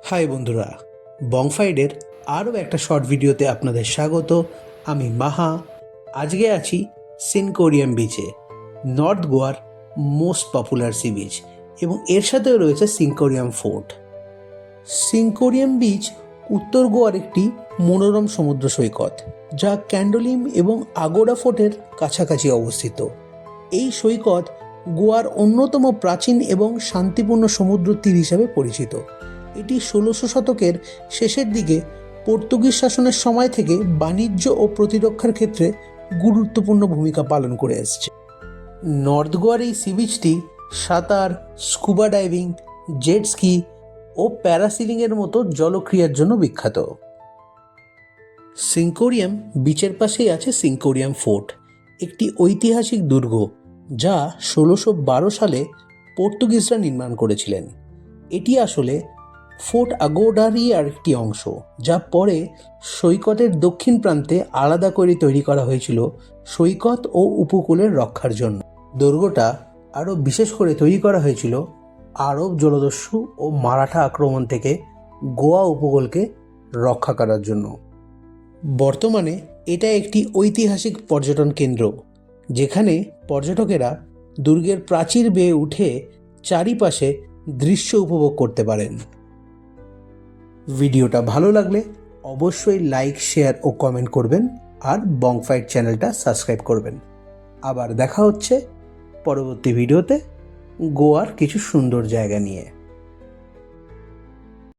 High বন্ধুরা, বংফাইডের আরও একটা শর্ট ভিডিওতে আপনাদের স্বাগত। আমি মাহা। আজকে আছি সিনকোরিয়াম বিচে, নর্থ গোয়ার মোস্ট পপুলার সি বিচ, এবং এর সাথেও রয়েছে সিনকোরিয়াম ফোর্ট। সিনকোরিয়াম বিচ উত্তর গোয়ার একটি মনোরম সমুদ্র সৈকত, যা ক্যান্ডোলিম এবং আগোরা ফোর্টের কাছাকাছি অবস্থিত। এই সৈকত গোয়ার অন্যতম প্রাচীন এবং শান্তিপূর্ণ সমুদ্র তীর হিসাবে পরিচিত। এটি ১৬০০ শতকের শেষের দিকে পর্তুগিজ শাসনের সময় থেকে বাণিজ্য ও প্রতিরক্ষার ক্ষেত্রে গুরুত্বপূর্ণ ভূমিকা পালন করে আসছে। নর্থ গোয়ার এই সি বিচটি সাঁতার, স্কুবা ডাইভিং, জেট স্কি ও প্যারাসিলিংয়ের মতো জলক্রিয়ার জন্য বিখ্যাত। সিনকোরিয়াম বিচের পাশেই আছে সিনকোরিয়াম ফোর্ট, একটি ঐতিহাসিক দুর্গ যা ১৬১২ সালে পর্তুগিজরা নির্মাণ করেছিলেন। এটি আসলে ফোর্ট আগোডারই আরেকটি অংশ, যা পরে সৈকতের দক্ষিণ প্রান্তে আলাদা করে তৈরি করা হয়েছিল সৈকত ও উপকূলের রক্ষার জন্য। দুর্গটা আরও বিশেষ করে তৈরি করা হয়েছিল আরব জলদস্যু ও মারাঠা আক্রমণ থেকে গোয়া উপকূলকে রক্ষা করার জন্য। বর্তমানে এটা একটি ঐতিহাসিক পর্যটন কেন্দ্র, যেখানে পর্যটকেরা দুর্গের প্রাচীর বেয়ে উঠে চারিপাশে দৃশ্য উপভোগ করতে পারেন। ভিডিওটা ভালো লাগলে অবশ্যই লাইক, শেয়ার ও কমেন্ট করবেন, আর বংফাইট চ্যানেলটা সাবস্ক্রাইব করবেন। আবার দেখা হচ্ছে পরবর্তী ভিডিওতে গোয়ার কিছু সুন্দর জায়গা নিয়ে।